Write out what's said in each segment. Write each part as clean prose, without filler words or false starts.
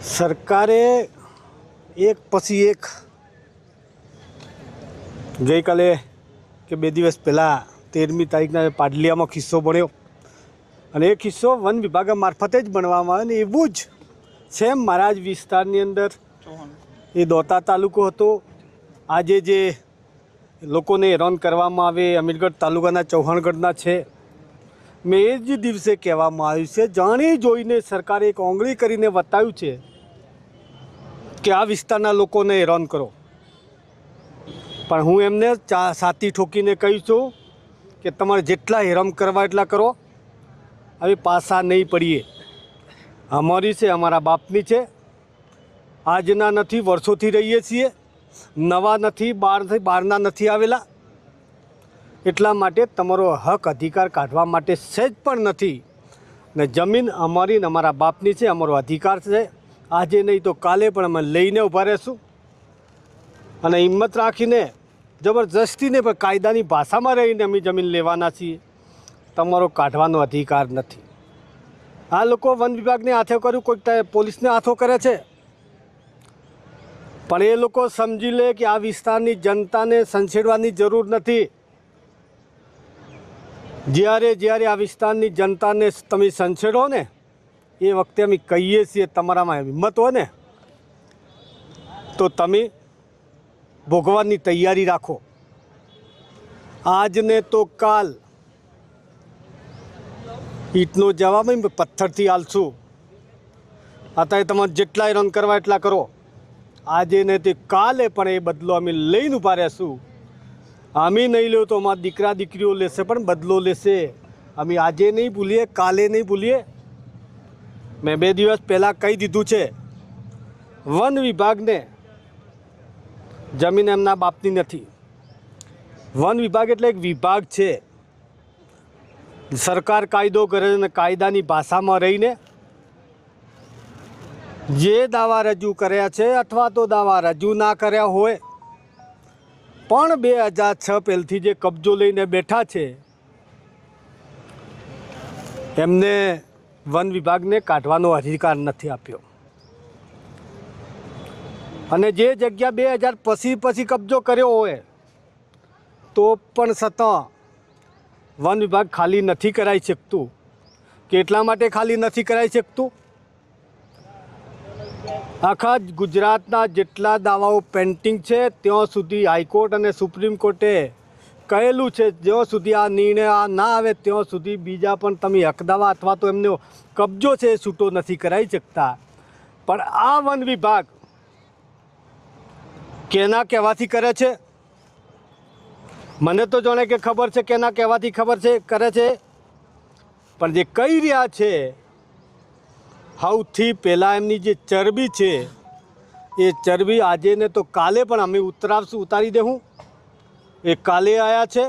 સરકારે એક પછી એક ગઈકાલે કે 2 દિવસ પહેલાં 13મી તારીખના પાડલિયામાં કિસ્સો બન્યો અને એ કિસ્સો વન વિભાગ મારફતે જ બનવામાં આવે ને એવું જ સેમ મારા જ વિસ્તારની અંદર એ દોતા તાલુકો હતો. આજે જે લોકોને હેરાન કરવામાં આવે અમીરગઢ તાલુકાના ચૌહાણગઢના છે. મેં એ જ દિવસે કહેવામાં આવ્યું છે, જાણી જોઈને સરકારે એક ઓંગળી કરીને બતાવ્યું છે કે આ વિસ્તારના લોકોને હેરાન કરો. પણ હું એમને સાથી ઠોકીને કહું છું કે તમારે જેટલા હેરાન કરવા એટલા કરો, હવે પાછા નહીં પડીએ. અમારી છે, અમારા બાપની છે, આજના નથી, વર્ષોથી રહીએ છીએ, નવા નથી, બહારના નથી આવેલા. એટલા માટે તમારો હક અધિકાર કાઢવા માટે સહેજ પણ નથી. ને જમીન અમારી ને અમારા બાપની છે, અમારો અધિકાર છે. આજે નહીં તો કાલે પણ અમે લઈને ઊભા રહેશું અને હિંમત રાખીને જબરજસ્તીને પણ કાયદાની ભાષામાં રહીને અમે જમીન લેવાના છીએ. તમારો કાઢવાનો અધિકાર નથી. આ લોકો વન વિભાગને હાથે કર્યું, કોઈ પોલીસને હાથો કરે છે. પણ એ લોકો સમજી લે કે આ વિસ્તારની જનતાને સંછેડવાની જરૂર નથી. જ્યારે આ વિસ્તારની જનતાને તમે સંછેડો ને એ વખતે અમે કહીએ છીએ, તમારામાં હિંમત હોય ને તો તમે ભોગવાની તૈયારી રાખો. આજને તો કાલ ઈંટનો જવાબ પથ્થરથી આલશું. અત્યારે તમારે જેટલા હેરાન કરવા એટલા કરો. આજે ને તે કાલે પણ એ બદલો અમે લઈને ઊભા રહેશું. અમે નહીં લો તો અમારા દીકરા દીકરીઓ લેશે, પણ બદલો લેશે. અમે આજે નહીં ભૂલીએ, કાલે નહીં ભૂલીએ. મેં 2 દિવસ પહેલાં કહી દીધું છે, વન વિભાગને જમીન એમના બાપની નથી. વન વિભાગ એટલે એક વિભાગ છે. સરકાર કાયદો કરે અને કાયદાની ભાષામાં રહીને જે દાવા રજૂ કર્યા છે અથવા તો દાવા રજૂ ના કર્યા હોય પણ 2006 પહેલથી જે કબજો લઈને બેઠા છે એમને વન વિભાગને કાઢવાનો અધિકાર નથી આપ્યો. અને જે જગ્યા 2000 પછી કબજો કર્યો હોય તો પણ છતાં વન વિભાગ ખાલી નથી કરાવી શકતું. કેટલા માટે ખાલી નથી કરાવી શકતું? આખા ગુજરાતના જેટલા દાવાઓ પેન્ડિંગ છે ત્યાં સુધી હાઈકોર્ટ અને સુપ્રીમ કોર્ટે કહેલું છે, જ્યાં સુધી આ નિર્ણય ના આવે ત્યાં સુધી બીજા પણ તમે હકદાવા અથવા તો એમનો કબજો છે એ છૂટો નથી કરાવી શકતા. પણ આ વન વિભાગ કેના કહેવાથી કરે છે? મને તો જાણે કે ખબર છે કેના કહેવાથી કરે છે. પણ જે કહી રહ્યા છે, સૌથી પહેલાં એમની જે ચરબી છે એ ચરબી આજે ને તો કાલે પણ અમે ઉતારી દેવું. એ કાલે આવ્યા છે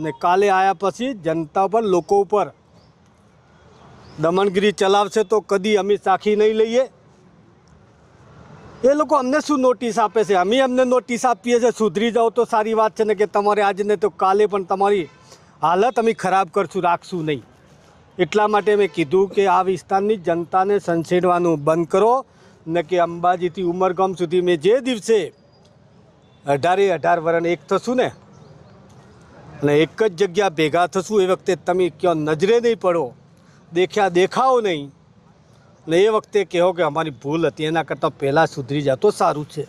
ને કાલે આવ્યા પછી જનતા પર, લોકો ઉપર દમનગીરી ચલાવશે તો કદી અમે સાખી નહીં લઈએ. એ લોકો અમને શું નોટિસ આપે છે? અમે એમને નોટિસ આપીએ છીએ સુધરી જાઓ તો સારી વાત છે ને કે તમારે આજને તો કાલે પણ તમારી હાલત અમે ખરાબ કરશું, રાખશું નહીં. એટલા માટે મેં કીધું કે આ વિસ્તારની જનતાને સંછેડવાનું બંધ કરો ને કે અંબાજીથી ઉમરગામ સુધી મેં જે દિવસે 18 વર્ષ એક થશું ને અને એક જ જગ્યા ભેગા થશું એ વખતે તમે ક્યાં નજરે નહીં પડો, દેખાઓ નહીં ને એ વખતે કહો કે અમારી ભૂલ હતી, એના કરતાં પહેલાં સુધરી જાય તો સારું છે.